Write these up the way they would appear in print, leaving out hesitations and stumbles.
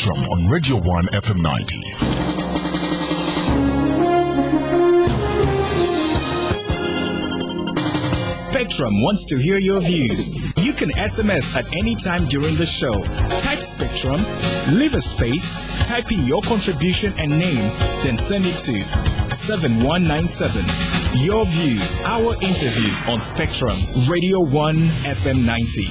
Spectrum on Radio 1 FM 90. Spectrum wants to hear your views. You can SMS at any time during the show. Type Spectrum, leave a space, type in your contribution and name, then send it to 7197. Your views, our interviews on Spectrum, Radio 1 FM 90.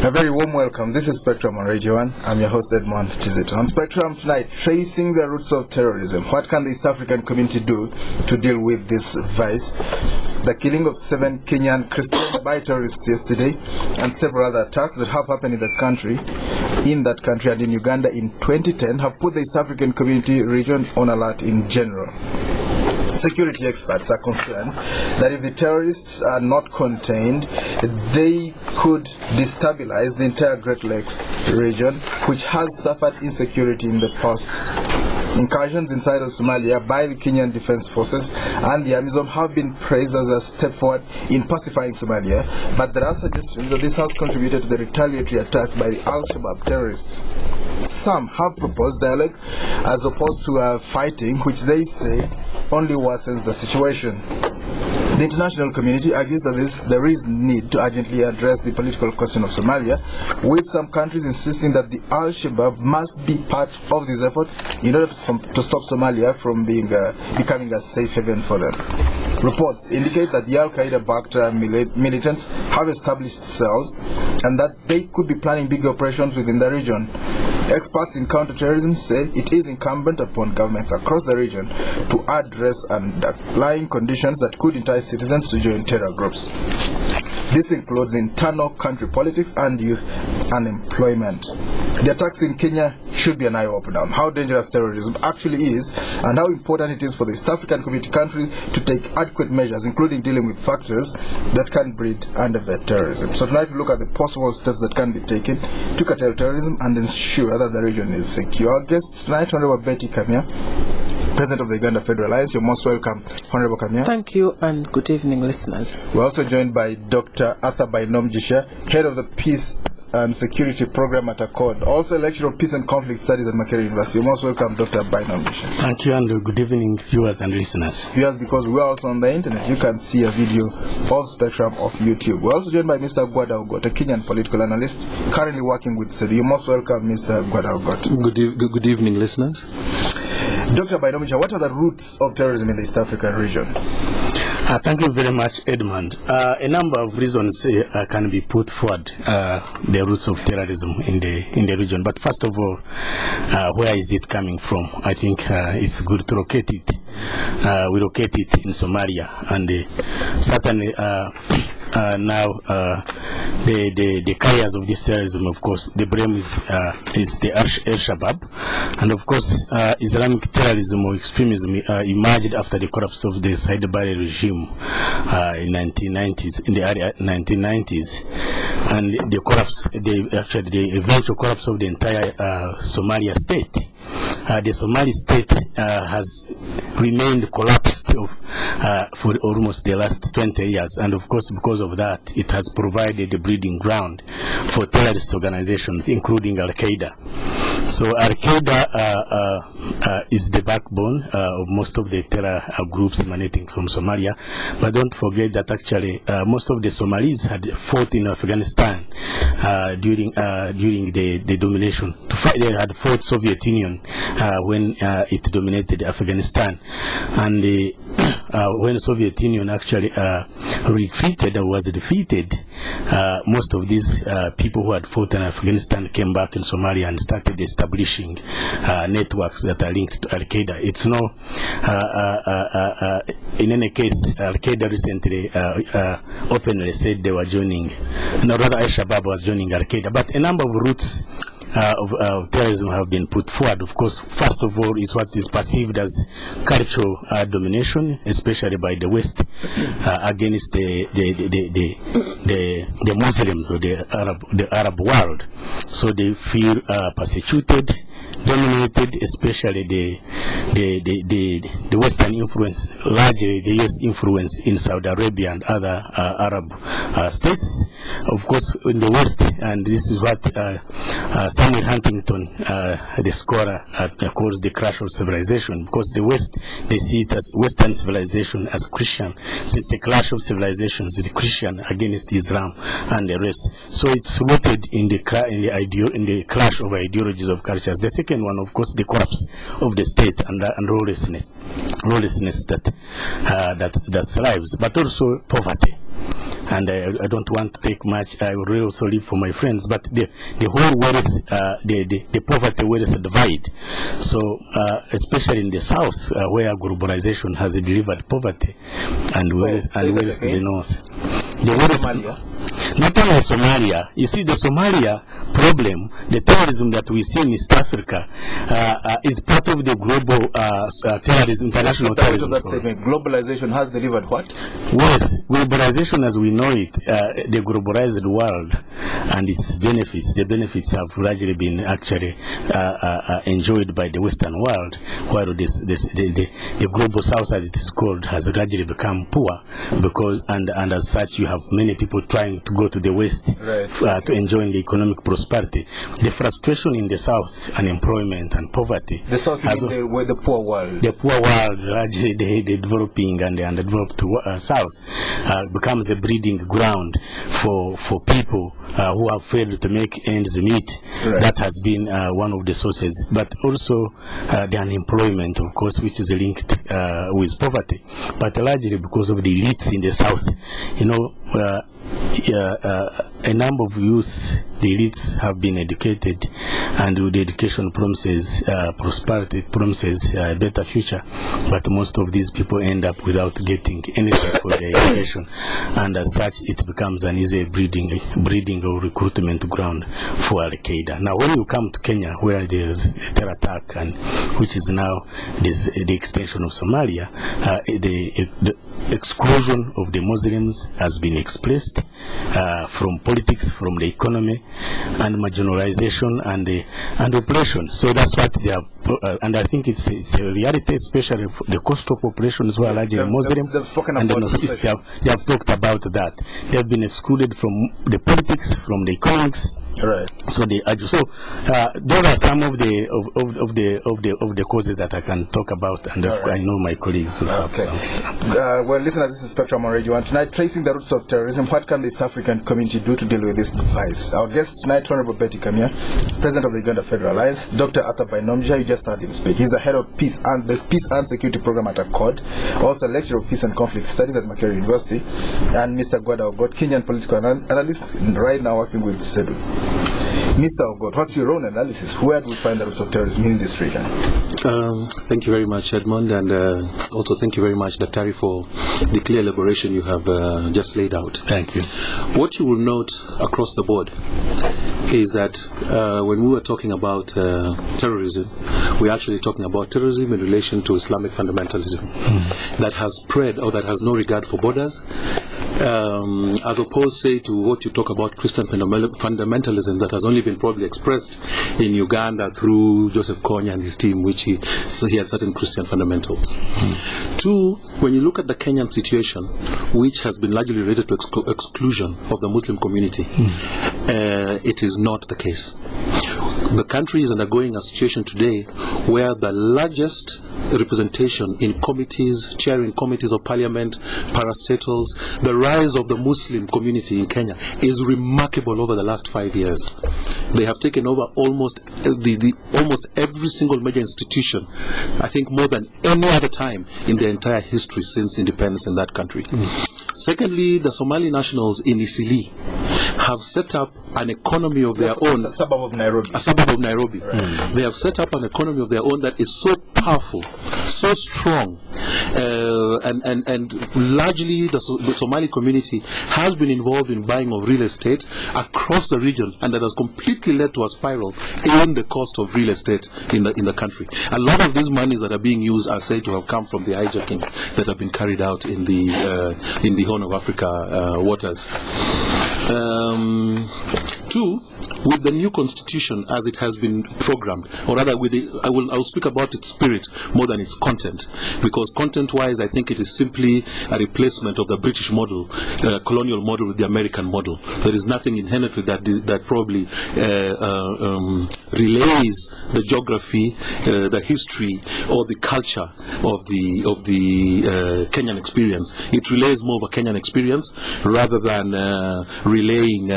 A very warm welcome. This is Spectrum on Radio 1. I'm your host, Edmond Kizito. On Spectrum tonight, tracing the roots of terrorism. What can the East African community do to deal with this vice? The killing of 7 Kenyan Christians by terrorists yesterday, and several other attacks that have happened in that country and in Uganda in 2010 have put the East African community region on alert in general. Security experts are concerned that if the terrorists are not contained, they could destabilize the entire Great Lakes region, which has suffered insecurity in the past. Incursions inside of Somalia by the Kenyan Defense Forces and the AMISOM have been praised as a step forward in pacifying Somalia, but there are suggestions that this has contributed to the retaliatory attacks by the Al-Shabaab terrorists. Some have proposed dialogue as opposed to fighting, which they say only worsens the situation. The international community argues that there is need to urgently address the political question of Somalia, with some countries insisting that the Al-Shabaab must be part of these efforts in order to stop Somalia from becoming a safe haven for them. Reports indicate that the Al-Qaeda-backed militants have established cells and that they could be planning big operations within the region. Experts in counterterrorism say it is incumbent upon governments across the region to address underlying conditions that could entice citizens to join terror groups. This includes internal country politics and youth unemployment. The attacks in Kenya should be an eye-opener on how dangerous terrorism actually is and how important it is for the East African community country to take adequate measures, including dealing with factors that can breed and abet terrorism. So tonight we look at the possible steps that can be taken to curtail terrorism and ensure that the region is secure. Our guests tonight, Honorable Bettie Kamya, President of the Uganda Federal Alliance. You're most welcome, Honorable Kamya. Thank you, and good evening, listeners. We're also joined by Dr. Bainomugisha, Head of the Peace and Security Program at ACODE, also a lecturer of Peace and Conflict Studies at Makerere University. You're most welcome, Dr. Bainomugisha. Thank you, and good evening, viewers and listeners. Viewers, because we're also on the internet, you can see a video of Spectrum of YouTube. We're also joined by Mr. Gwada Ogot, a Kenyan political analyst currently working with CEDDU. You're most welcome, Mr. Gwada Ogot. Good evening, listeners. Dr. Bainomugisha, what are the roots of terrorism in the East African region? Thank you very much, Edmond. A number of reasons can be put forward, the roots of terrorism in the region. But first of all, where is it coming from? I think it's good to locate it. We locate it in Somalia, and certainly now the carriers of this terrorism, of course, the blame is the Al-Shabaab, and of course Islamic terrorism or extremism emerged after the collapse of the CEDDU regime in the early 1990s, and the eventual collapse of the entire Somalia state. The Somali state has remained collapsed for almost the last 20 years, and of course because of that it has provided a breeding ground for terrorist organizations, including Al-Qaeda. So Al-Qaeda is the backbone of most of the terror groups emanating from Somalia, but don't forget that actually most of the Somalis had fought in Afghanistan during the domination. They had fought Soviet Union when it dominated Afghanistan, and when Soviet Union actually retreated or was defeated, most of these people who had fought in Afghanistan came back in Somalia and started establishing networks that are linked to Al-Qaeda. It's no, in any case, Al-Qaeda recently openly said they were joining, no, rather Al-Shabaab was joining Al-Qaeda, but a number of routes of terrorism have been put forward. Of course, first of all is what is perceived as cultural domination, especially by the West, against the Muslims or the Arab world. So they feel persecuted, dominated, especially the Western influence, largely the US influence in Saudi Arabia and other Arab states. Of course, in the West, and this is what Samuel Huntington, the scholar, calls the crash of civilization, because the West, they see it as Western civilization as Christian. So it's a clash of civilizations, the Christian against Islam and the rest. So it's rooted in the clash of ideologies of cultures. The second one, of course, the collapse of the state and lawlessness that thrives, but also poverty. And I don't want to take much. I will also leave for my friends. But the whole wealth, the poverty wealth divide. So especially in the south, where globalization has delivered poverty, and wealth to the north. The wealth, not only Somalia. You see, the Somalia problem, the terrorism that we see in East Africa, is part of the global terrorism, international terrorism. Globalization has delivered what? Wealth. Globalization as we know it, the globalized world and its benefits, the benefits have largely been actually enjoyed by the Western world, while the global south, as it is called, has largely become poor, because and as such you have many people trying to go to the West, right, to enjoy the economic prosperity. The frustration in the south, unemployment and poverty. The south is the poor world. The poor world, largely the developing and the undeveloped south, becomes a breeding ground for people who have failed to make ends meet. Right. That has been one of the sources, but also the unemployment, of course, which is linked with poverty, but largely because of the elites in the south. You know, a number of youth, the elites, have been educated, and with the education promises prosperity, promises a better future, but most of these people end up without getting anything for their education, and as such it becomes an easy breeding or recruitment ground for Al-Qaeda. Now when you come to Kenya, where there's a terror attack, and which is now the extension of Somalia, the exclusion of the Muslims has been expressed from politics, from the economy, and marginalization and oppression. So that's what they have, and I think it's a reality, especially for the coastal populations who are largely Muslim, and the Northeast. They have talked about that. They have been excluded from the politics, from the economics. Right. So those are some of the causes that I can talk about, and I know my colleagues will have something. Well, listeners, this is Spectrum on Radio 1 tonight, tracing the roots of terrorism. What can the East African community do to deal with this device? Our guest tonight, Honorable Bettie Kamya, President of the Uganda Federal Alliance. Dr. Bainomugisha, you just heard him speak. He's the head of Peace and Security Program at ACODE, also lecturer of Peace and Conflict Studies at Makerere University, and Mr. Gwada Ogot, Kenyan political analyst, right now working with CEDDU. Mr. Ogot, what's your own analysis? Where do we find the roots of terrorism in this region? Thank you very much, Edmond, and also thank you very much, Dr. for the clear elaboration you have just laid out. Thank you. What you will note across the board is that when we were talking about terrorism, we're actually talking about terrorism in relation to Islamic fundamentalism that has spread, or that has no regard for borders, as opposed, say, to what you talk about Christian fundamentalism that has only been probably expressed in Uganda through Joseph Kony and his team, which he had certain Christian fundamentals. Two, when you look at the Kenyan situation, which has been largely related to exclusion of the Muslim community, it is not the case. The country is undergoing a situation today where the largest representation in committees, chairing committees of parliament, parastatals, the rise of the Muslim community in Kenya is remarkable over the last 5 years. They have taken over almost almost every single major institution, I think more than any other time in the entire history since independence in that country. Secondly, the Somali nationals in Isili have set up an economy of their own. A suburb of Nairobi. A suburb of Nairobi. Right. They have set up an economy of their own that is so powerful, so strong, and largely the Somali community has been involved in buying of real estate across the region, and that has completely led to a spiral in the cost of real estate in the country. A lot of these monies that are being used are said to have come from the hijackings that have been carried out in the Horn of Africa waters. Two, with the new constitution as it has been programmed, or rather with the, I will speak about its spirit more than its content, because content-wise I think it is simply a replacement of the British model, colonial model with the American model. There is nothing inherent with that that probably relays the geography, the history, or the culture of the Kenyan experience. It relays more of a Kenyan experience rather than relaying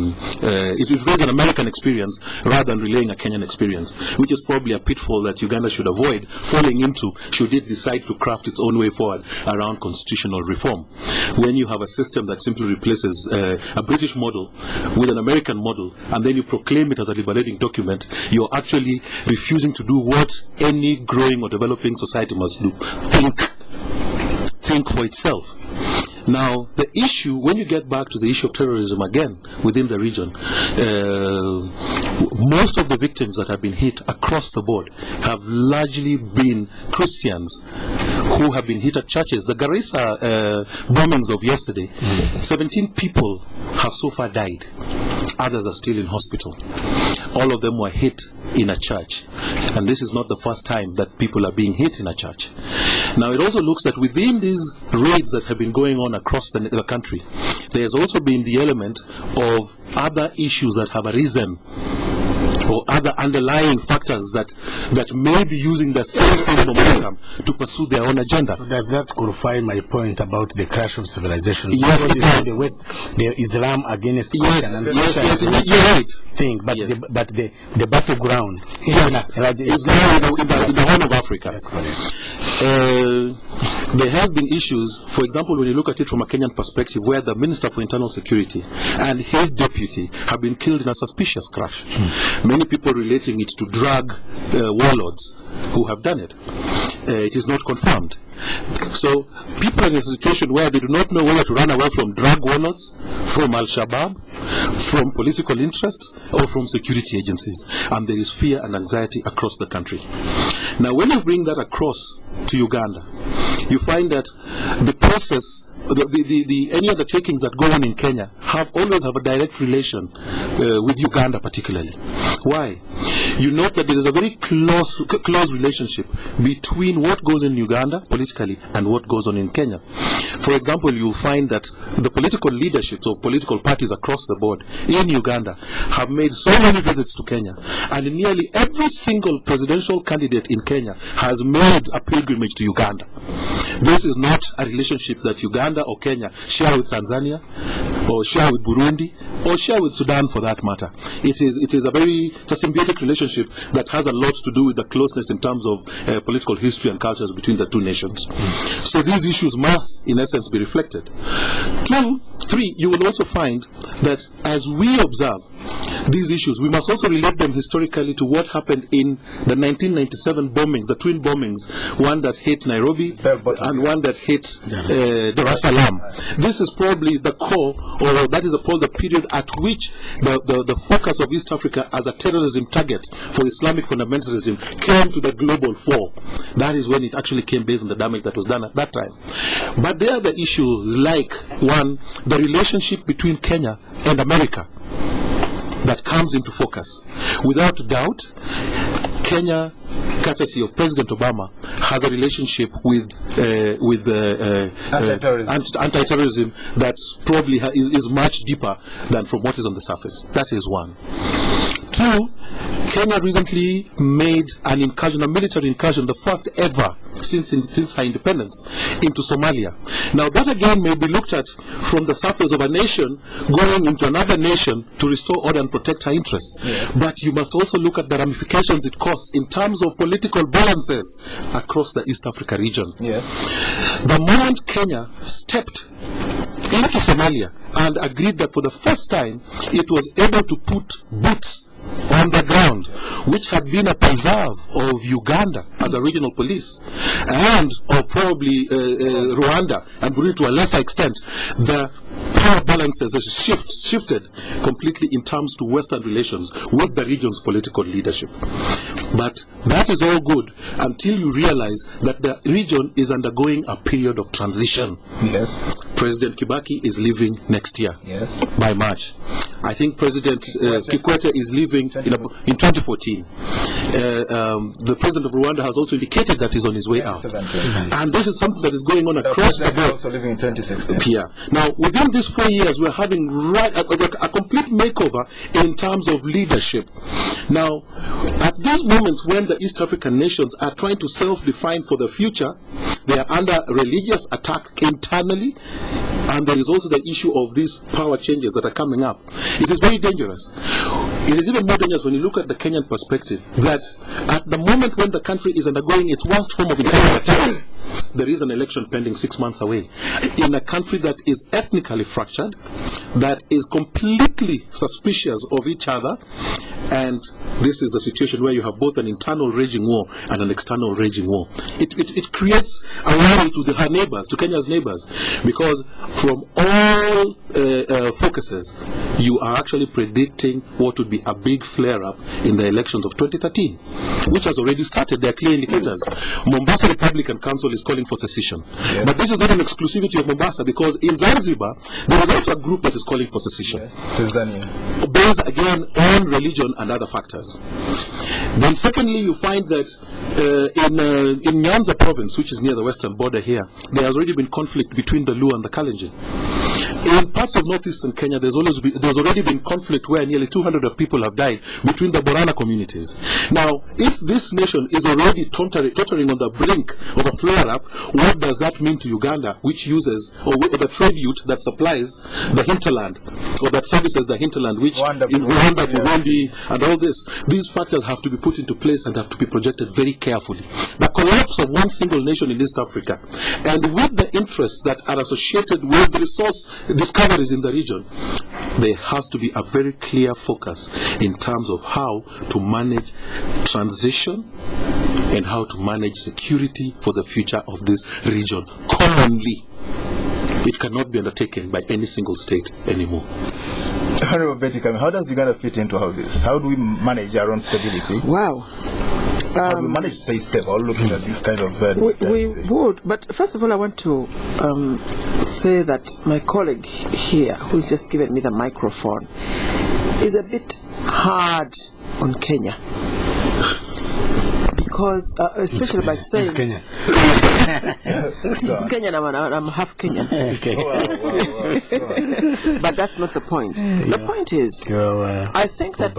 it relays an American experience rather than relaying a Kenyan experience, which is probably a pitfall that Uganda should avoid falling into should it decide to craft its own way forward around constitutional reform. When you have a system that simply replaces a British model with an American model, and then you proclaim it as a liberating document, you're actually refusing to do what any growing or developing society must do: think for itself. Now, the issue, when you get back to the issue of terrorism again within the region, most of the victims that have been hit across the board have largely been Christians who have been hit at churches. The Garissa bombings of yesterday, 17 people have so far died. Others are still in hospital. All of them were hit in a church. And this is not the first time that people are being hit in a church. Now, it also looks that within these raids that have been going on across the country, there has also been the element of other issues that have arisen, or other underlying factors that may be using the same momentum to pursue their own agenda. So does that clarify my point about the crash of civilizations? Yes, it does. The West, the Islam against yes, Christian, yes, you're right. Thing, but Yes. the battleground Is now in the Horn of Africa. That's correct. There has been issues, for example, when you look at it from a Kenyan perspective, where the Minister for Internal Security and his deputy have been killed in a suspicious crash. Many people relating it to drug warlords who have done it. It is not confirmed. So people are in a situation where they do not know whether to run away from drug warlords, from Al-Shabaab, from political interests, or from security agencies. And there is fear and anxiety across the country. Now, when you bring that across to Uganda, you find that the process, any undertakings that go on in Kenya always have a direct relation with Uganda particularly. Why? You note that there is a very close relationship between what goes in Uganda politically and what goes on in Kenya. For example, you find that the political leaderships of political parties across the board in Uganda have made so many visits to Kenya, and nearly every single presidential candidate in Kenya has made a pilgrimage to Uganda. This is not a relationship that Uganda or Kenya share with Tanzania, or share with Burundi, or share with Sudan for that matter. It is a symbiotic relationship that has a lot to do with the closeness in terms of political history and cultures between the two nations. So these issues must, in essence, be reflected. 2, 3, you will also find that as we observe these issues, we must also relate them historically to what happened in the 1997 bombings, the twin bombings, one that hit Nairobi and one that hit Dar es Salaam. This is probably the core, or that is probably the period at which the focus of East Africa as a terrorism target for Islamic fundamentalism came to the global fore. That is when it actually came based on the damage that was done at that time. But there are the issues like, one, the relationship between Kenya and America that comes into focus. Without doubt, Kenya, courtesy of President Obama, has a relationship with anti-terrorism that probably is much deeper than from what is on the surface. That is one. 2, Kenya recently made an incursion, a military incursion, the first ever since her independence, into Somalia. Now that again may be looked at from the surface of a nation going into another nation to restore order and protect her interests. Yeah. But you must also look at the ramifications it costs in terms of political balances across the East Africa region. Yeah. The moment Kenya stepped into Somalia and agreed that for the first time it was able to put boots on the ground, which had been a preserve of Uganda as a regional police, and of probably Rwanda and Burundi to a lesser extent, the power balances shifted completely in terms to Western relations with the region's political leadership. But that is all good until you realize that the region is undergoing a period of transition. Yes. President Kibaki is leaving next year. Yes. By March. I think President Kikwete is leaving in 2014. The President of Rwanda has also indicated that he's on his way out. And this is something that is going on across the board. Also leaving in 2016. Yeah. Now, within these 4 years, we're having a complete makeover in terms of leadership. Now, at these moments when the East African nations are trying to self-define for the future, they are under religious attack internally, and there is also the issue of these power changes that are coming up. It is very dangerous. It is even more dangerous when you look at the Kenyan perspective, that at the moment when the country is undergoing its worst form of internal attacks, there is an election pending 6 months away. In a country that is ethnically fractured, that is completely suspicious of each other, and this is a situation where you have both an internal raging war and an external raging war. It creates a worry to her neighbors, to Kenya's neighbors, because from all focuses, you are actually predicting what would be a big flare-up in the elections of 2013, which has already started. There are clear indicators. Mombasa Republican Council is calling for secession. Yeah. But this is not an exclusivity of Mombasa, because in Zanzibar, there is also a group that is calling for secession. Yeah. Tanzania. Based, again, on religion and other factors. Then secondly, you find that in Nyanza province, which is near the western border here, there has already been conflict between the Luo and the Kalenjin. In parts of northeastern Kenya, there's already been conflict where nearly 200 people have died between the Borana communities. Now, if this nation is already tottering on the brink of a flare-up, what does that mean to Uganda, which uses, or the tribute that supplies the hinterland, or that services the hinterland, which in Rwanda, Burundi, and all this? These factors have to be put into place and have to be projected very carefully. The collapse of one single nation in East Africa, and with the interests that are associated with resource discoveries in the region, there has to be a very clear focus in terms of how to manage transition and how to manage security for the future of this region commonly. It cannot be undertaken by any single state anymore. Honorable Bettie, how does Uganda fit into all this? How do we manage our own stability? Wow. How do we manage to stay stable looking at this kind of... we would, but first of all I want to say that my colleague here, who's just given me the microphone, is a bit hard on Kenya. Because, especially by saying... He's Kenyan. He's Kenyan, I'm half Kenyan. Okay. Wow. But that's not the point. The point is, I think that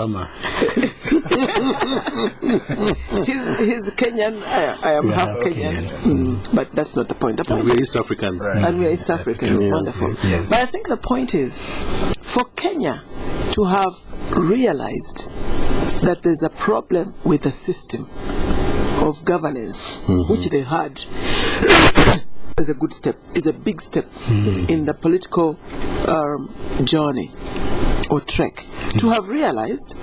he's Kenyan, I am half Kenyan. But that's not the point. The point we're East Africans. Right. And we're East Africans. Yeah. Wonderful. Yes. But I think the point is, for Kenya to have realized that there's a problem with the system of governance, which they had, is a good step, is a big step in the political journey or trek. To have realized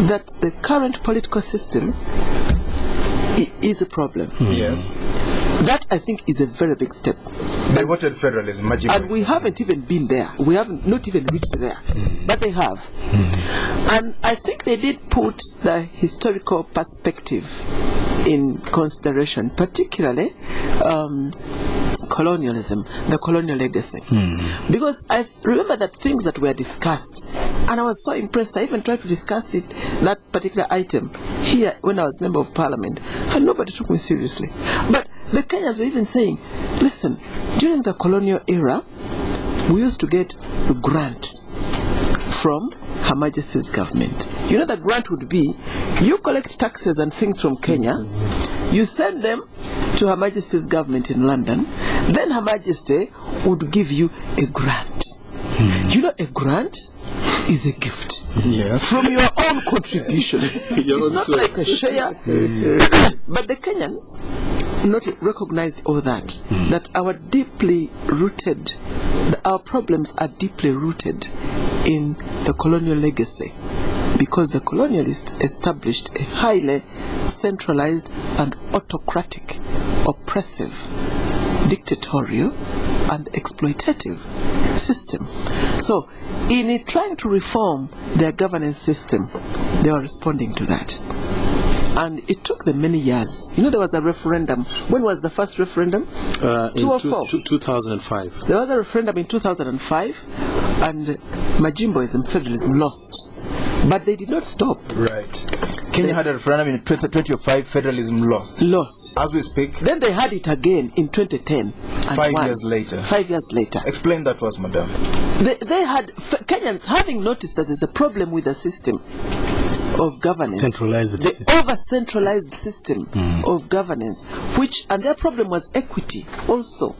that the current political system is a problem. Yes. That, I think, is a very big step. They wanted federalism. And we haven't even been there. We haven't not even reached there. But they have. And I think they did put the historical perspective in consideration, particularly colonialism, the colonial legacy. Because I remember that things that were discussed, and I was so impressed. I even tried to discuss it, that particular item, here when I was member of parliament, and nobody took me seriously. But the Kenyans were even saying, listen, during the colonial era, we used to get a grant from Her Majesty's government. You know, the grant would be, you collect taxes and things from Kenya, you send them to Her Majesty's government in London, then Her Majesty would give you a grant. You know, a grant is a gift from your own contribution. It's not like a share. But the Kenyans not recognized all that, that our deeply rooted, our problems are deeply rooted in the colonial legacy, because the colonialists established a highly centralized and autocratic, oppressive, dictatorial and exploitative system. So in trying to reform their governance system, they were responding to that. And it took them many years. You know, there was a referendum. When was the first referendum? In 2005. There was a referendum in 2005 and Majimboism, federalism lost. But they did not stop. Right. Kenya had a referendum in 2005, federalism lost. Lost. As we speak. Then they had it again in 2010. And 5 years later. 5 years later. Explain that to us, madam. They had, Kenyans, having noticed that there's a problem with the system of governance, over-centralized system of governance, and their problem was equity also,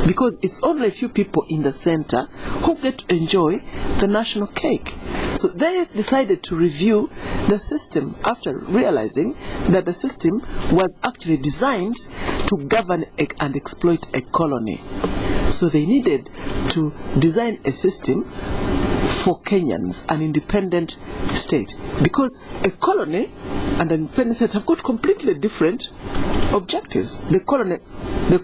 because it's only a few people in the center who get to enjoy the national cake. So they decided to review the system after realizing that the system was actually designed to govern and exploit a colony. So they needed to design a system for Kenyans, an independent state, because a colony and an independent state have got completely different objectives. The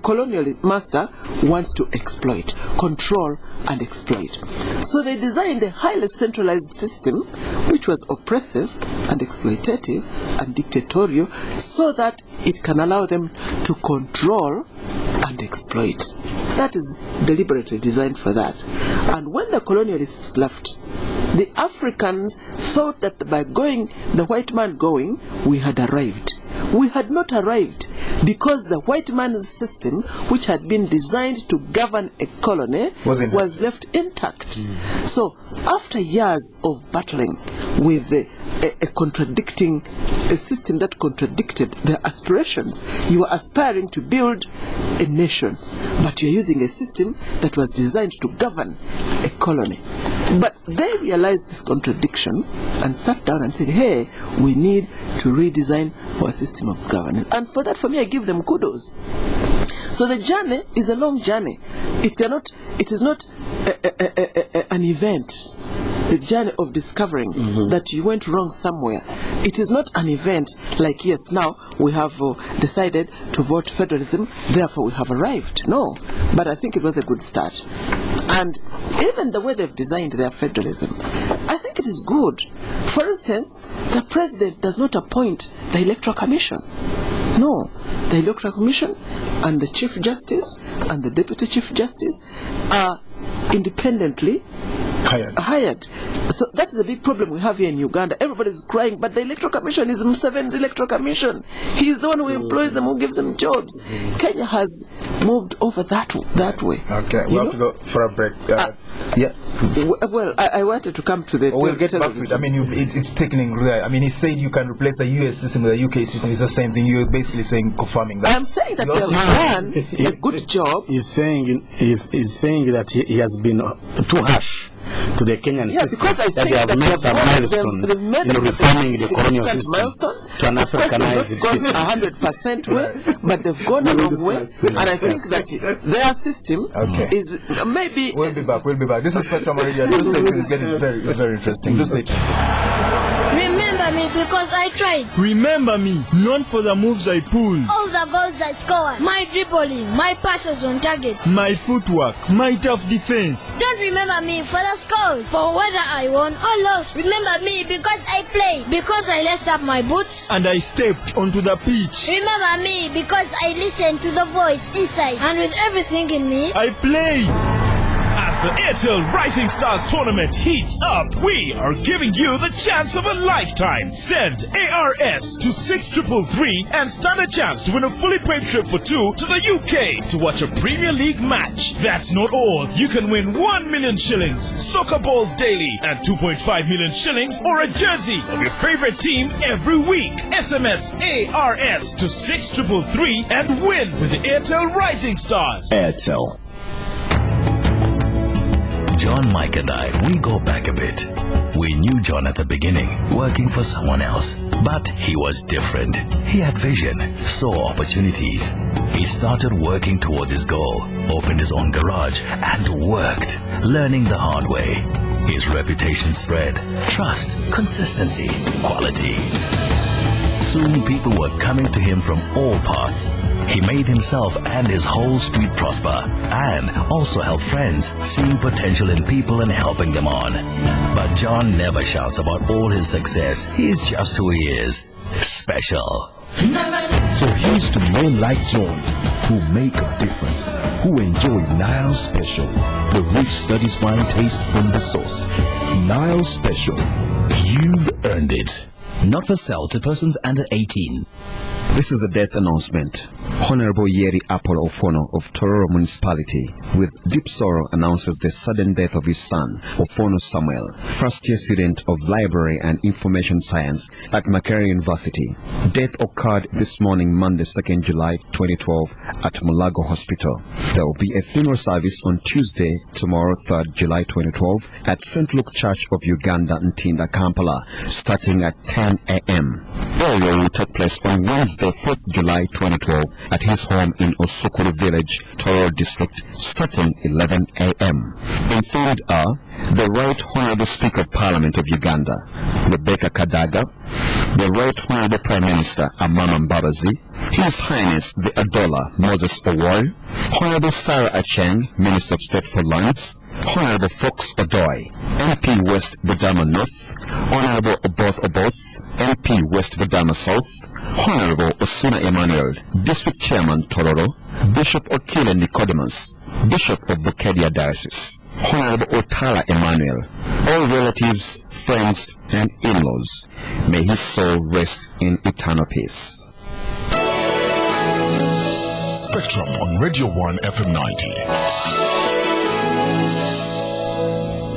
colonial master wants to exploit, control and exploit. So they designed a highly centralized system which was oppressive and exploitative and dictatorial, so that it can allow them to control and exploit. That is deliberately designed for that. And when the colonialists left, the Africans thought that by going, the white man going, we had arrived. We had not arrived, because the white man's system, which had been designed to govern a colony, was left intact. So after years of battling with a system that contradicted their aspirations, you were aspiring to build a nation, but you're using a system that was designed to govern a colony. But they realized this contradiction and sat down and said, hey, we need to redesign our system of governance. And for that, for me, I give them kudos. So the journey is a long journey. It is not an event. The journey of discovering that you went wrong somewhere. It is not an event like, yes, now we have decided to vote federalism, therefore we have arrived. No, but I think it was a good start. And even the way they've designed their federalism, I think it is good. For instance, the president does not appoint the Electoral Commission. No, the Electoral Commission and the Chief Justice and the Deputy Chief Justice are independently hired. So that is a big problem we have here in Uganda. Everybody's crying, but the Electoral Commission is Museveni's Electoral Commission. He's the one who employs them, who gives them jobs. Kenya has moved over that way. Okay, we have to go for a break. Yeah. Well, I wanted to come to the... we'll get back to it. I mean, it's taking... I mean, he said you can replace the US system with the UK system. It's the same thing. You're basically saying, confirming that. I'm saying that they have done a good job. He's saying that he has been too harsh to the Kenyan system, because I think they have made some milestones in reforming the colonial system to an Africanized system. 100% way, but they've gone a long way, and I think that their system is maybe... We'll be back. This is Spectrum Radio. This is getting very, very interesting. Just stay tuned. Remember me because I tried. Remember me, known for the moves I pulled, all the goals I scored, my dribbling, my passes on target, my footwork, my tough defense. Don't remember me for the scores, for whether I won or lost. Remember me because I played, because I laced up my boots and I stepped onto the pitch. Remember me because I listened to the voice inside, and with everything in me, I played. As the Airtel Rising Stars tournament heats up, we are giving you the chance of a lifetime. Send ARS to 6333 and stand a chance to win a fully paid trip for two to the UK to watch a Premier League match. That's not all. You can win 1 million shillings, soccer balls daily, and 2.5 million shillings or a jersey of your favorite team every week. SMS ARS to 6333 and win with the Airtel Rising Stars. Airtel. John, Mike and I, we go back a bit. We knew John at the beginning, working for someone else. But he was different. He had vision, saw opportunities. He started working towards his goal, opened his own garage, and worked, learning the hard way. His reputation spread. Trust, consistency, quality. Soon people were coming to him from all parts. He made himself and his whole street prosper, and also helped friends, seeing potential in people and helping them on. But John never shouts about all his success. He's just who he is. Special. So here's to men like John, who make a difference, who enjoy Nile Special, the rich, satisfying taste from the source. Nile Special, you've earned it. Not for sale to persons under 18. This is a death announcement. Honorable Yeri Apollo Ofono of Tororo Municipality, with deep sorrow, announces the sudden death of his son, Ofono Samuel, first-year student of Library and Information Science at Makerere University. Death occurred this morning, Monday, 2nd July 2012, at Mulago Hospital. There will be a funeral service on Tuesday, tomorrow, 3rd July 2012, at St. Luke Church of Uganda, Ntinda, Kampala, starting at 10 a.m. Burial will take place on Wednesday, 4th July 2012, at his home in Osukuru Village, Tororo District, starting 11 a.m. Informed are the Right Honorable Speaker of Parliament of Uganda, Rebecca Kadaga, the Right Honorable Prime Minister, Amama Mbabazi, His Highness the Adola Moses Owoi, Honorable Sarah Acheng, Minister of State for Lands, Honorable Fox Odoi, MP West Budama North, Honorable Oboth, MP West Budama South, Honorable Osuna Emmanuel, District Chairman Tororo, Bishop Okile Nicodemus, Bishop of Bukedia Diocese, Honorable Otala Emmanuel, all relatives, friends, and in-laws. May his soul rest in eternal peace. Spectrum on Radio 1 FM 90.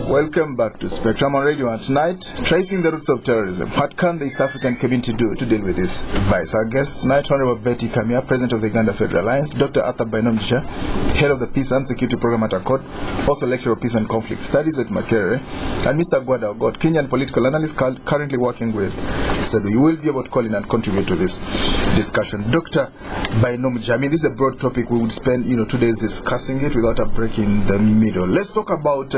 Welcome back to Spectrum on Radio 1. Tonight, tracing the roots of terrorism. What can the East African community do to deal with this vice? Our guest tonight, Honorable Bettie, Kamya, President of the Uganda Federal Alliance, Dr. Bainomugisha, Head of the Peace and Security Program at ACODE, also Lecturer of Peace and Conflict Studies at Makerere, and Mr. Gwada Ogot, Kenyan political analyst currently working with CEDDU. You will be able to call in and contribute to this discussion. Dr. Bainomugisha, I mean, this is a broad topic. We would spend 2 days discussing it without a break in the middle. Let's talk about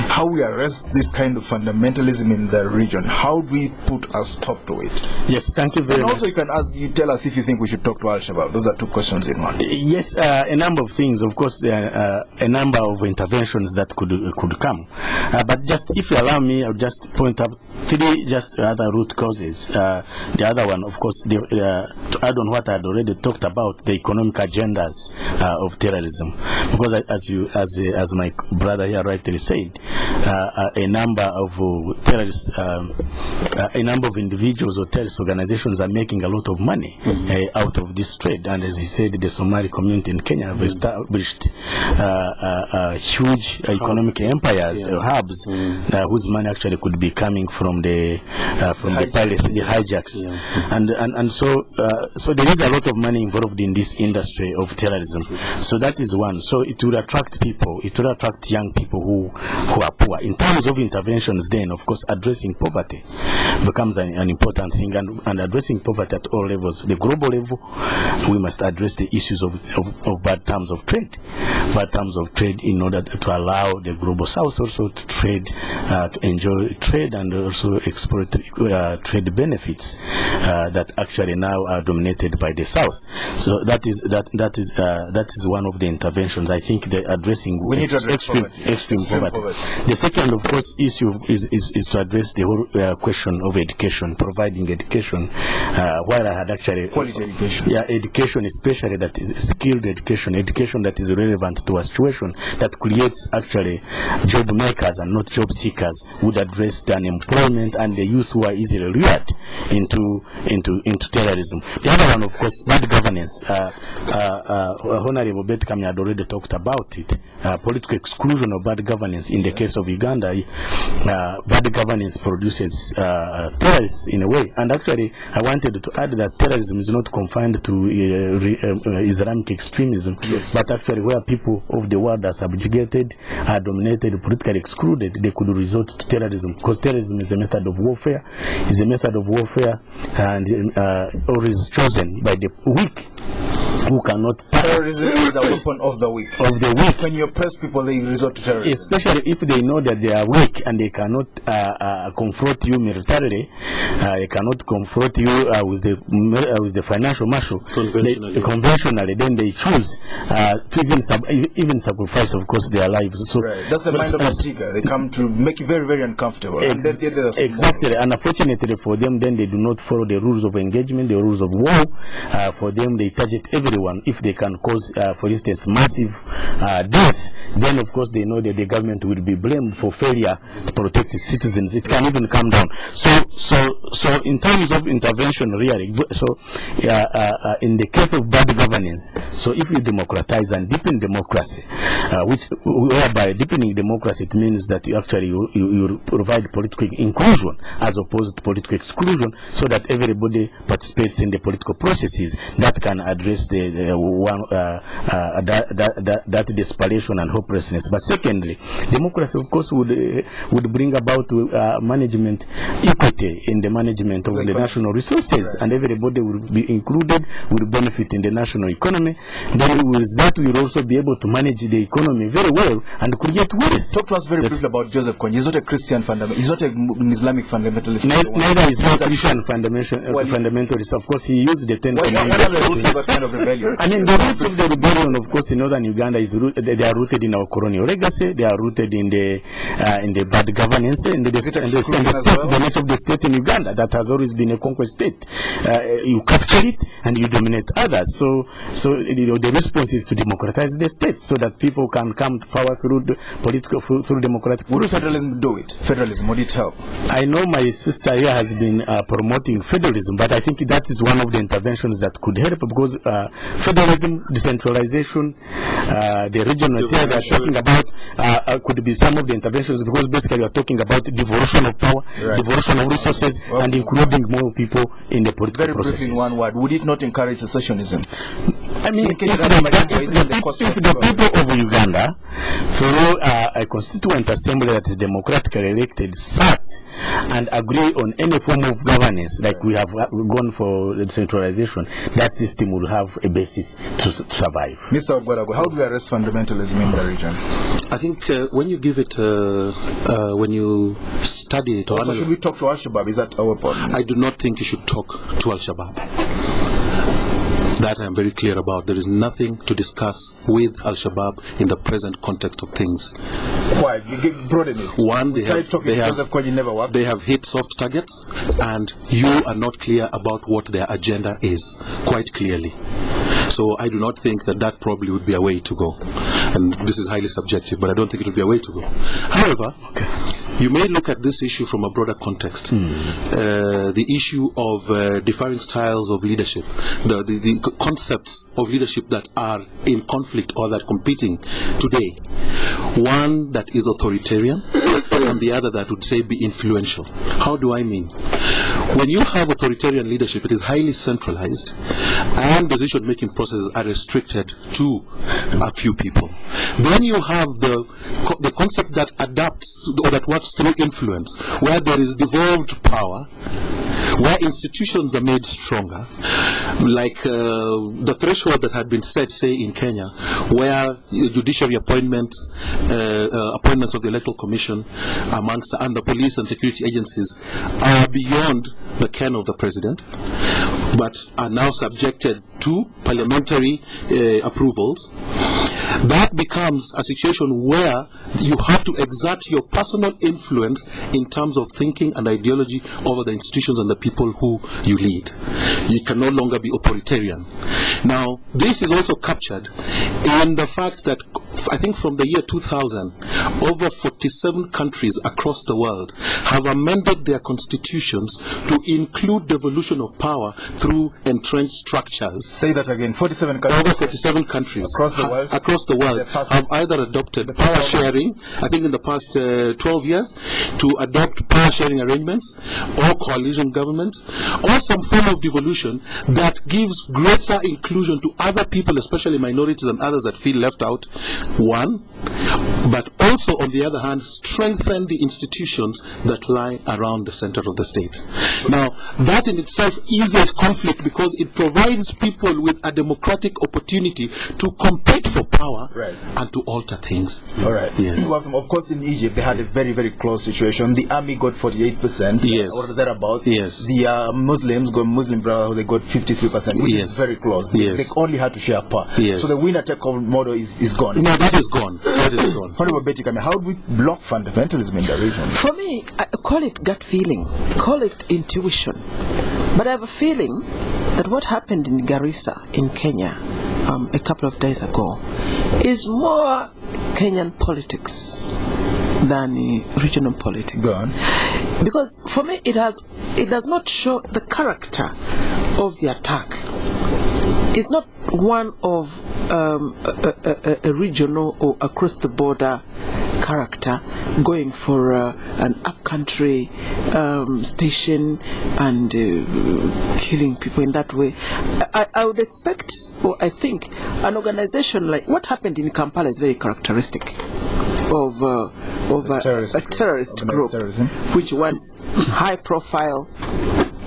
how we arrest this kind of fundamentalism in the region. How do we put a stop to it? Yes, thank you very much. And also you tell us if you think we should talk to Al-Shabaab. Those are two questions in one. Yes, a number of things. Of course, there are a number of interventions that could come. But just if you allow me, I'll just point out three just other root causes. The other one, of course, to add on what I had already talked about, the economic agendas of terrorism. Because as my brother here rightly said, a number of terrorists, a number of individuals or terrorist organizations are making a lot of money out of this trade. And as he said, the Somali community in Kenya have established huge economic empires, hubs, whose money actually could be coming from the pirates, the hijacks, and so there is a lot of money involved in this industry of terrorism. So that is one. So it will attract people. It will attract young people who are poor. In terms of interventions, then of course addressing poverty becomes an important thing, and addressing poverty at all levels. The global level, we must address the issues of bad terms of trade. Bad terms of trade in order to allow the global south also to trade, to enjoy trade and also exploit trade benefits that actually now are dominated by the south. So that is one of the interventions. I think the addressing extreme poverty. The second, of course, issue is to address the whole question of education, providing education. While I had actually quality education. Yeah, education, especially that is skilled education, education that is relevant to a situation that creates actually job makers and not job seekers, would address the unemployment and the youth who are easily lured into terrorism. The other one, of course, bad governance. Honorable Bettie Kamya had already talked about it. Political exclusion of bad governance. In the case of Uganda, bad governance produces terrorists in a way. And actually, I wanted to add that terrorism is not confined to Islamic extremism, but actually where people of the world are subjugated, are dominated, politically excluded, they could resort to terrorism, because terrorism is a method of warfare, and or is chosen by the weak, who cannot. Terrorism is the weapon of the weak. When you oppress people, they resort to terrorism. Especially if they know that they are weak and they cannot confront you militarily, they cannot confront you with the financial muscle. Conventionally, then they choose to even sacrifice, of course, their lives. So that's the mind of the seeker. They come to make you very, very uncomfortable. Exactly. And unfortunately for them, then they do not follow the rules of engagement, the rules of war. For them, they target every everyone, if they can cause, for instance, massive death, then of course they know that the government will be blamed for failure to protect its citizens. It can even come down. So in terms of intervention, really, so in the case of bad governance, so if you democratize and deepen democracy, whereby deepening democracy, it means that you actually you provide political inclusion as opposed to political exclusion, so that everybody participates in the political processes that can address that desperation and hopelessness. But secondly, democracy, of course, would bring about management equity in the management of the national resources, and everybody will be included, will benefit in the national economy. Then with that, we will also be able to manage the economy very well and create wealth. Talk to us very briefly about Joseph Kony. He's not a Christian fundamentalist. He's not an Islamic fundamentalist. Neither is he a Christian fundamentalist. Of course, he used the 10 commandments. What are the roots of that kind of rebellion? I mean, the roots of the rebellion, of course, in northern Uganda they are rooted in our colonial legacy. They are rooted in the bad governance, in the nature of the state in Uganda that has always been a conquest state. You capture it and you dominate others. So the response is to democratize the state so that people can come to power through democratic processes. Would federalism do it? Federalism, would it help? I know my sister here has been promoting federalism, but I think that is one of the interventions that could help, because federalism, decentralization, the regional theory they are talking about could be some of the interventions, because basically we are talking about devolution of power, devolution of resources, and including more people in the political processes. Very briefly, in one word, would it not encourage secessionism? I mean, if the people of Uganda, through a constituent assembly that is democratically elected, sat and agree on any form of governance, like we have gone for decentralization, that system will have a basis to survive. Mr. Gwada Ogot, how do we arrest fundamentalism in the region? I think when you give it, when you study it, also, should we talk to Al-Shabaab? Is that our problem? I do not think you should talk to Al-Shabaab. That I am very clear about. There is nothing to discuss with Al-Shabaab in the present context of things. Why? You broaden it. One, they have hit soft targets, and you are not clear about what their agenda is, quite clearly. So I do not think that probably would be a way to go. And this is highly subjective, but I don't think it would be a way to go. However, you may look at this issue from a broader context. The issue of differing styles of leadership, the concepts of leadership that are in conflict or that are competing today. One that is authoritarian, and the other that would say be influential. How do I mean? When you have authoritarian leadership, it is highly centralized, and decision-making processes are restricted to a few people. Then you have the concept that adapts or that works through influence, where there is devolved power, where institutions are made stronger, like the threshold that had been set, say, in Kenya, where judiciary appointments, appointments of the Electoral Commission and the police and security agencies are beyond the ken of the president, but are now subjected to parliamentary approvals. That becomes a situation where you have to exert your personal influence in terms of thinking and ideology over the institutions and the people who you lead. You can no longer be authoritarian. Now, this is also captured in the fact that I think from the year 2000, over 47 countries across the world have amended their constitutions to include devolution of power through entrenched structures. Say that again. 47 countries. Over 47 countries across the world have either adopted power sharing, I think in the past 12 years, to adopt power sharing arrangements or coalition governments or some form of devolution that gives greater inclusion to other people, especially minorities and others that feel left out. One, but also on the other hand, strengthen the institutions that lie around the center of the state. Now, that in itself eases conflict because it provides people with a democratic opportunity to compete for power and to alter things. All right. Yes. Of course, in Egypt, they had a very, very close situation. The army got 48%, yes, or thereabouts. Yes. The Muslim Brotherhood, they got 53%, which is very close. They only had to share power. Yes. So the winner-take-all model is gone. No, that is gone. That is gone. Honorable Bettie, Kamya, how do we block fundamentalism in the region? For me, I call it gut feeling, call it intuition. But I have a feeling that what happened in Garissa in Kenya a couple of days ago is more Kenyan politics than regional politics. Go on. Because for me it does not show the character of the attack. It's not one of a regional or across the border character going for an upcountry station and killing people in that way. I would expect, or I think, an organization like what happened in Kampala is very characteristic of a terrorist group, which wants high profile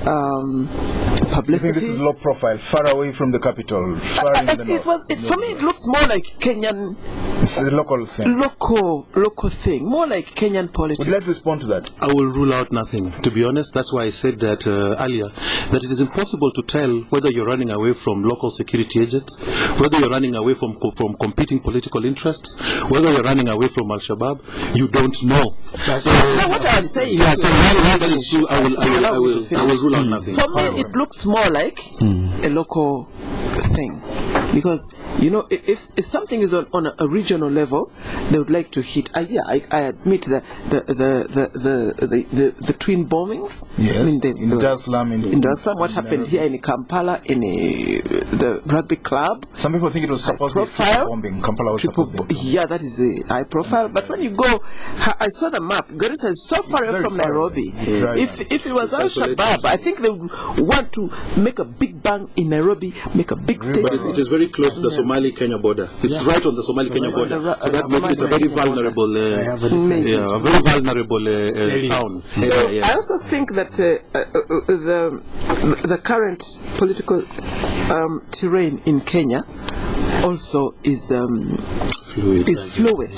publicity. You think this is low profile, far away from the capital, far in the north? For me, it looks more like Kenyan. It's a local thing. Local thing, more like Kenyan politics. Would you like to respond to that? I will rule out nothing, to be honest. That's why I said that earlier, that it is impossible to tell whether you're running away from local security agents, whether you're running away from competing political interests, whether you're running away from Al-Shabaab. You don't know. So what I was saying. Yeah, so while that is true, I will rule out nothing. For me, it looks more like a local thing, because if something is on a regional level, they would like to hit. I admit that the twin bombings. Yes. I mean, in Dar es Salaam, what happened here in Kampala in the rugby club. Some people think it was supposed to be triple bombing. Kampala was supposed to be. Yeah, that is a high profile. But when you go, I saw the map. Garissa is so far away from Nairobi. If it was Al-Shabaab, I think they would want to make a big bang in Nairobi, make a big state. But it is very close to the Somali-Kenya border. It's right on the Somali-Kenya border. So that makes it a very vulnerable, town. I also think that the current political terrain in Kenya also is fluid.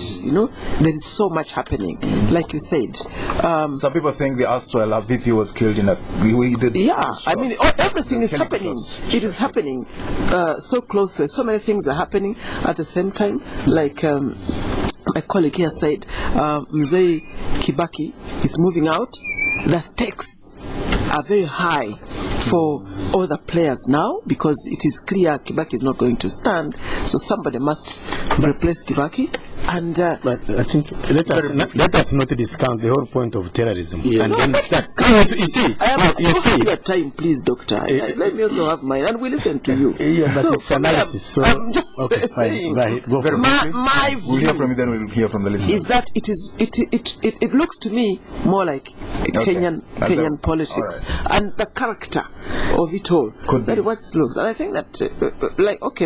There is so much happening, like you said. Some people think the Australia VP was killed in a. I mean, everything is happening. It is happening so closely. So many things are happening at the same time. Like my colleague here said, Mzee Kibaki is moving out. The stakes are very high for all the players now, because it is clear Kibaki is not going to stand, so somebody must replace Kibaki. And but I think let us not discount the whole point of terrorism. Yeah. And no, then you see, your time, please, doctor. Let me also have mine, and we listen to you. Yeah, but it's analysis. So I'm just saying. Right, go for my view. We'll hear from you, then we'll hear from the listeners. Is that it looks to me more like Kenyan politics, and the character of it all. That is what it looks. And I think that,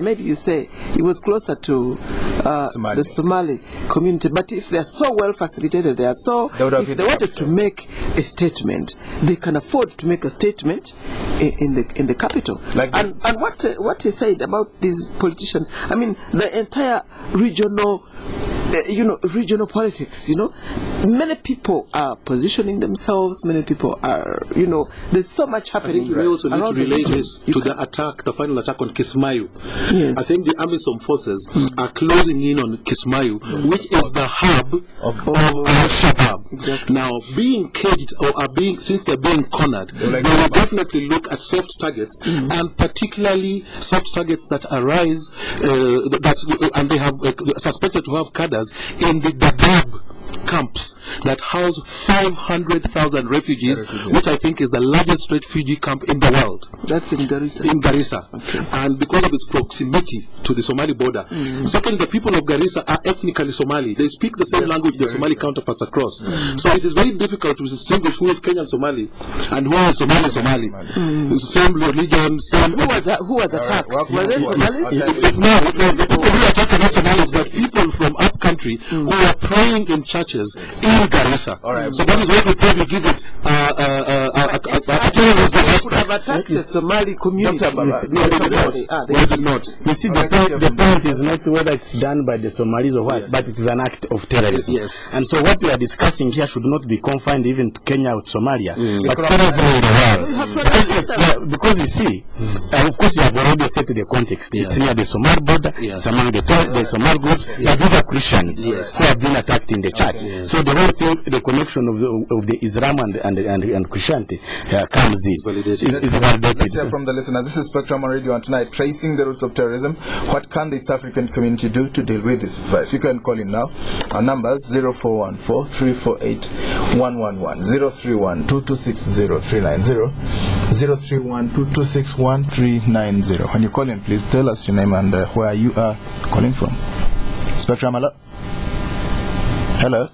maybe you say it was closer to the Somali community, but if they are so well facilitated, if they wanted to make a statement, they can afford to make a statement in the capital. And what he said about these politicians, I mean, the entire regional politics, many people are positioning themselves, many people are, there's so much happening. I think you may also need to relate this to the final attack on Kismayu. Yes. I think the AMISOM forces are closing in on Kismayu, which is the hub of Al-Shabaab. Exactly. Now, being caged since they're being cornered, they will definitely look at soft targets, and particularly soft targets that arise, and they have suspected to have cadres in the Dadaab camps that house 500,000 refugees, which I think is the largest refugee camp in the world. That's in Garissa. In Garissa. Okay. And because of its proximity to the Somali border. Second, the people of Garissa are ethnically Somali. They speak the same language their Somali counterparts across. So it is very difficult to distinguish who is Kenyan Somali and who is Somali. Same religion, same... Who was attacked? Were they Somalis? No, it was the people who attacked not Somalis, but people from upcountry who are praying in churches in Garissa. So that is what we probably give it could have attacked the Somali community. Was it not? You see, the point is not whether it's done by the Somalis or what, but it is an act of terrorism. Yes. And so what we are discussing here should not be confined even to Kenya or Somalia, but terrorism in the world. Because you see, of course you have already set the context. It's near the Somali border, it's among the Somali groups, but these are Christians who have been attacked in the church. So the whole thing, the connection of the Islam and Christianity comes in. It's Physical Let's deputies. hear from the listeners. This is Spectrum on Radio 1 tonight, tracing the roots of terrorism. What can the East African community do to deal with this virus? You can call in now. Our numbers 0414-348-111, 031-226-0390, 031-226-1390. When you call in, please tell us your name and where you are calling from. Spectrum, hello? Hello?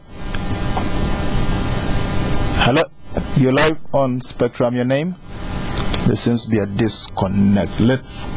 Hello? You're live on Spectrum. Your name? There seems to be a disconnect. Let's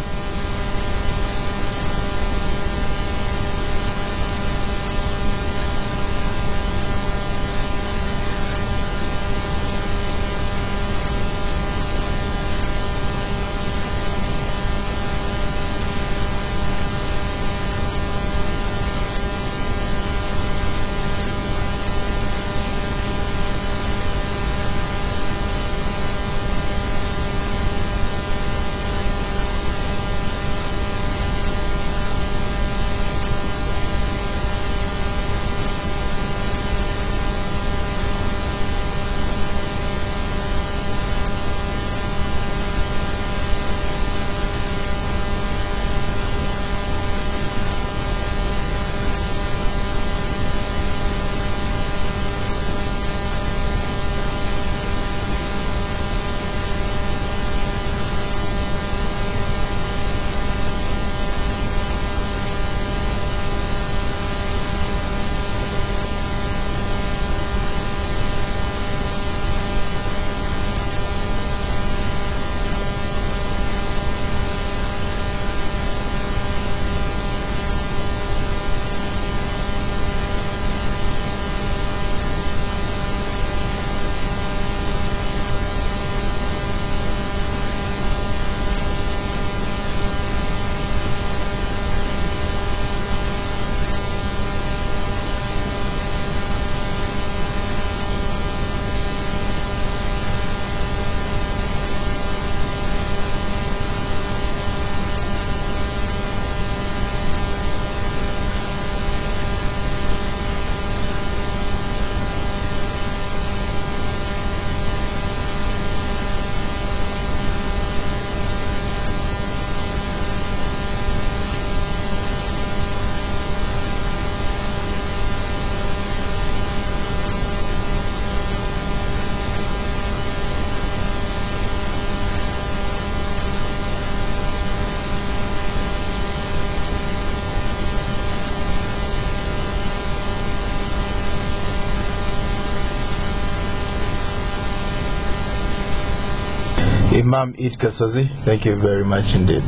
Imam Eid Kasozi, thank you very much indeed.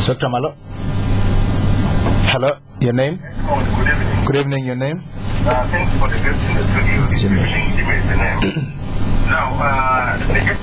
Spectrum, hello? Hello, your name? Good evening, your name? Thanks for the guest in the studio. This Jimmy. evening, Jimmy is the name. Now, the guest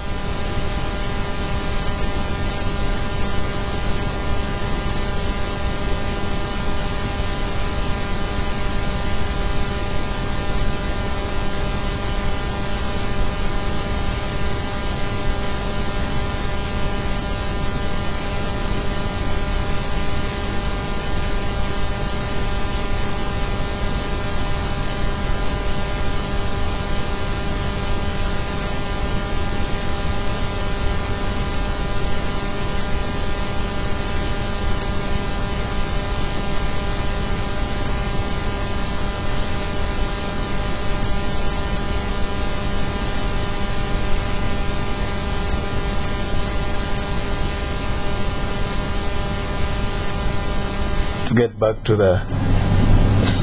Let's get back to the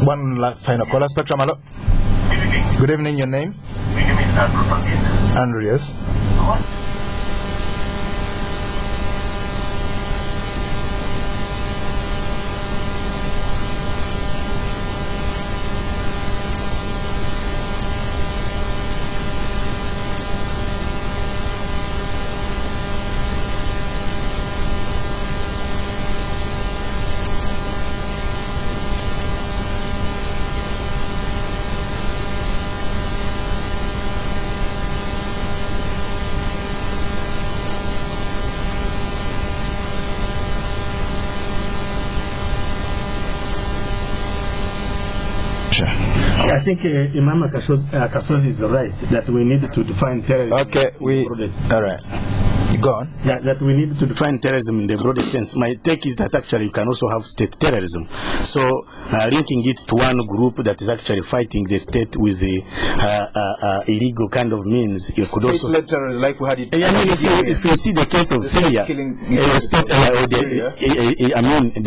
one final caller. Spectrum, hello? Good evening, your name? My name is Andrew. Andrew, yes? I think Imam Kasozi is right that we need to define terrorism. Okay, all right. Go on. That we need to define terrorism in the broadest sense. My take is that actually you can also have state terrorism. So linking it to one group that is actually fighting the state with the illegal kind of means, you could also terrorism, like we had it. If you see the case of Syria, the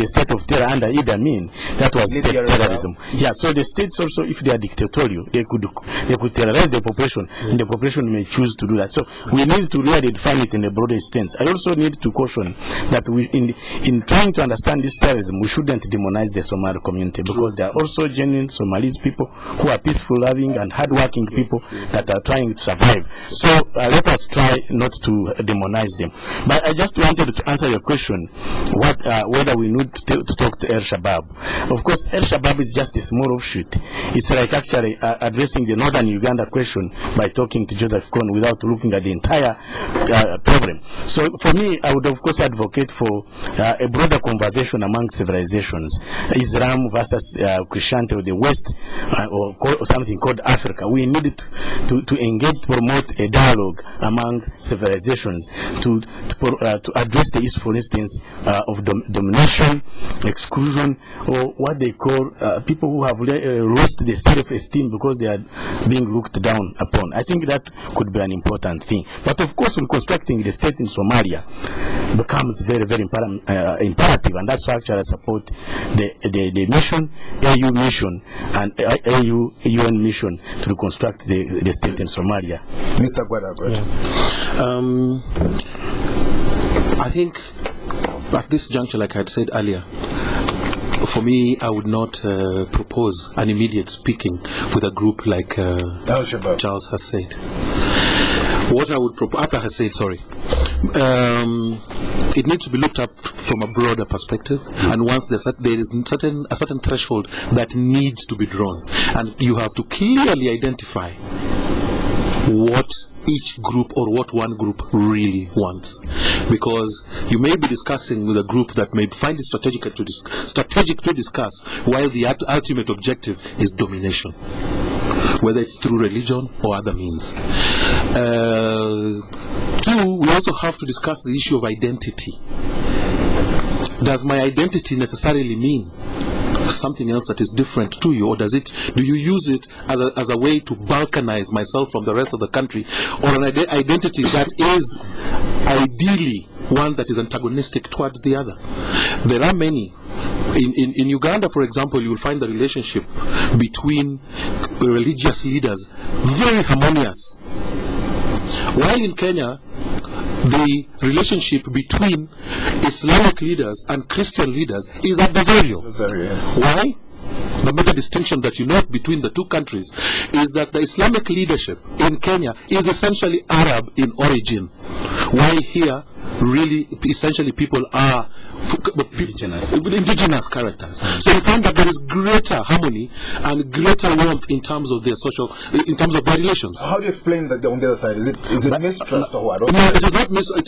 state of terror under Idi Amin, that was state terrorism. Yeah, so the states also, if they are dictatorial, they could terrorize the population, and the population may choose to do that. So we need to really define it in the broadest sense. I also need to caution that we, in trying to understand this terrorism, we shouldn't demonize the Somali community, because there are also genuine Somalis people who are peaceful, loving, and hardworking people that are trying to survive. So let us try not to demonize them. But I just wanted to answer your question, whether we need to talk to Al-Shabaab. Of course, Al-Shabaab is just a small offshoot. It's like actually addressing the northern Uganda question by talking to Joseph Kony without looking at the entire problem. So for me, I would of course advocate for a broader conversation among civilizations, Islam versus Christianity or the West, or something called Africa. We need to engage, to promote a dialogue among civilizations to address the issue, for instance, of domination, exclusion, or what they call people who have lost their self-esteem because they are being looked down upon. I think that could be an important thing. But of course, reconstructing the state in Somalia becomes very, very imperative, and that's why actually I support the mission, AU mission, and AU UN mission to reconstruct the state in Somalia. Mr. Gwada Ogot. I think at this juncture, like I had said earlier, for me, I would not propose an immediate speaking with a group like Charles has said. What I would propose, after has said, sorry, it needs to be looked up from a broader perspective, and once there is a certain threshold that needs to be drawn, and you have to clearly identify what each group or what one group really wants, because you may be discussing with a group that may find it strategic to discuss, while the ultimate objective is domination, whether it's through religion or other means. Two, we also have to discuss the issue of identity. Does my identity necessarily mean something else that is different to you, or do you use it as a way to balkanize myself from the rest of the country, or an identity that is ideally one that is antagonistic towards the other? There are many. In Uganda, for example, you will find the relationship between religious leaders very harmonious, while in Kenya the relationship between Islamic leaders and Christian leaders is adversarial. Why? The major distinction that you note between the two countries is that the Islamic leadership in Kenya is essentially Arab in origin, while here really essentially people are indigenous characters. So you find that there is greater harmony and greater warmth in terms of their their relations. How do you explain that on the other side? Is it mistrust or what? No, it is not mistrust.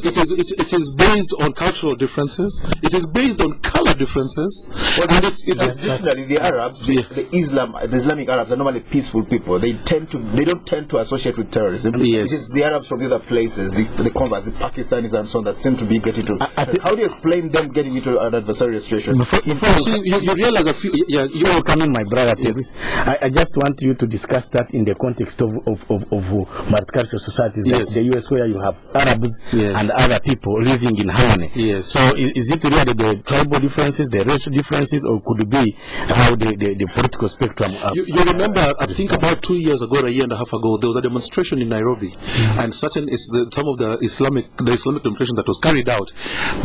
It is based on cultural differences. It is based on color differences. Traditionally, the Arabs, the Islamic Arabs are normally peaceful people. They don't tend to associate with terrorism. Yes. It is the Arabs from the other places, the converts, the Pakistanis and so on, that seem to be getting to. How do you explain them getting into an adversarial situation? You realize a few. You will come in, my brother. Yes. I just want you to discuss that in the context of multicultural societies, like the US, where you have Arabs and other people living in harmony. Yes. So is it really the tribal differences, the racial differences, or could it be how the political spectrum? You remember, I think about 2 years ago, or a year and a half ago, there was a demonstration in Nairobi, and some of the Islamic demonstration that was carried out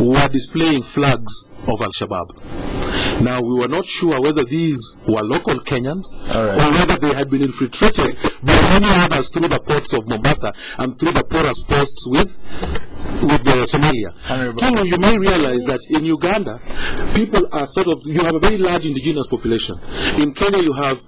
were displaying flags of Al-Shabaab. Now, we were not sure whether these were local Kenyans or whether they had been infiltrated by many others through the ports of Mombasa and through the porous posts with Somalia. Two, you may realize that in Uganda, people are you have a very large indigenous population. In Kenya, you have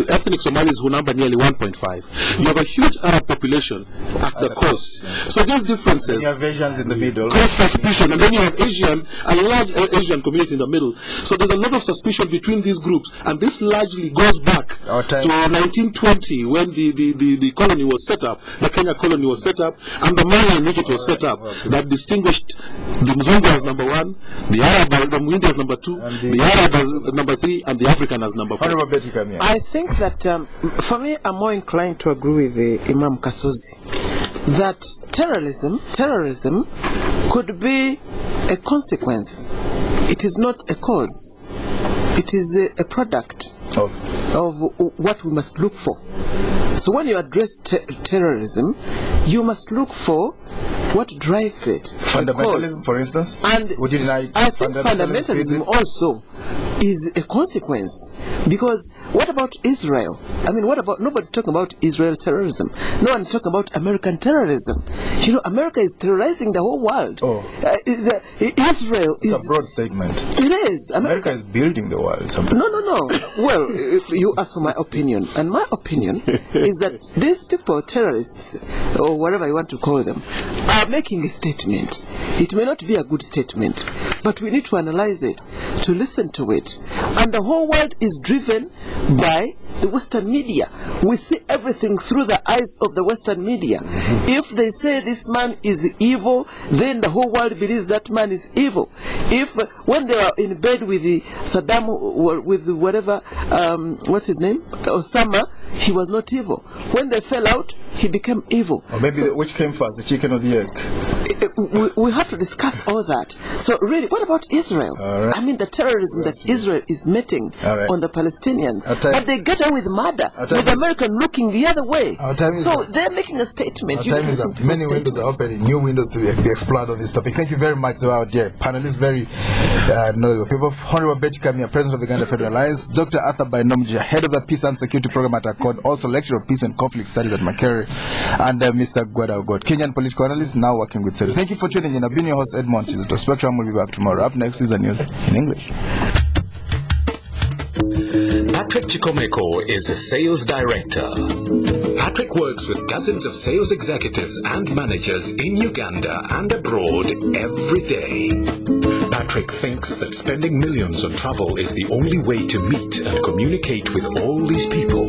ethnic Somalis who number nearly 1.5. You have a huge Arab population at the coast. So these differences. You have Asians in the middle. Cause suspicion, and then you have Asians, a large Asian community in the middle. So there's a lot of suspicion between these groups, and this largely goes back to 1920 when the colony was set up, the Kenya colony was set up, and the manner in which it was set up that distinguished the Mzungu as number 1, the Arab, the Muhindi as number 2, the Arab as number 3, and the African as number 4. Bettie, Kamya. I think that for me, I'm more inclined to agree with Imam Kasuzi that terrorism could be a consequence. It is not a cause. It is a product of what we must look for. So when you address terrorism, you must look for what drives it. Fundamentalism, for instance? And would you deny I think fundamentalism also is a consequence. Because what about Israel? I mean, what about, nobody's talking about Israel terrorism. No one's talking about American terrorism. You know, America is terrorizing the whole world. Israel is... It's a broad statement. It is. America is building the world. No. Well, if you ask for my opinion, and my opinion is that these people, terrorists, or whatever you want to call them, are making a statement. It may not be a good statement, but we need to analyze it, to listen to it. And the whole world is driven by the Western media. We see everything through the eyes of the Western media. If they say this man is evil, then the whole world believes that man is evil. If when they are in bed with the Saddam, with whatever, what's his name, Osama, he was not evil. When they fell out, he became evil. Or maybe which came first, the chicken or the egg? We have to discuss all that. So really, what about Israel? I mean, the terrorism that Israel is meeting on the Palestinians, but they get away with murder, with America looking the other way. So they're making a statement. Many windows are opening, new windows to be explored on this topic. Thank you very much to our dear panelists, very knowledgeable people. Honorable Bettie Kamya, President of the Uganda Federal Alliance, Dr. Bainomugisha, Head of the Peace and Security Program at ACODE, also Lecturer of Peace and Conflict Studies at Makerere, and Mr. Gwada Ogot, Kenyan political analyst, now working with CEDDU. Thank you for tuning in. I've been your host, Edmond. Kizito. Spectrum will be back tomorrow. Up next is the news in English. Patrick Chikomeko is a sales director. Patrick works with dozens of sales executives and managers in Uganda and abroad every day. Patrick thinks that spending millions on travel is the only way to meet and communicate with all these people.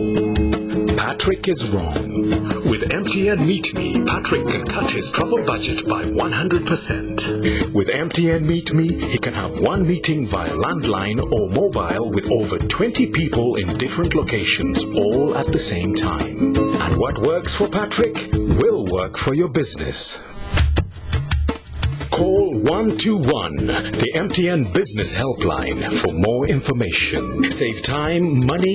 Patrick is wrong. With MTN Meet Me, Patrick can cut his travel budget by 100%. With MTN Meet Me, he can have one meeting via landline or mobile with over 20 people in different locations, all at the same time. And what works for Patrick will work for your business. Call 121, the MTN Business Helpline, for more information. Save time, money,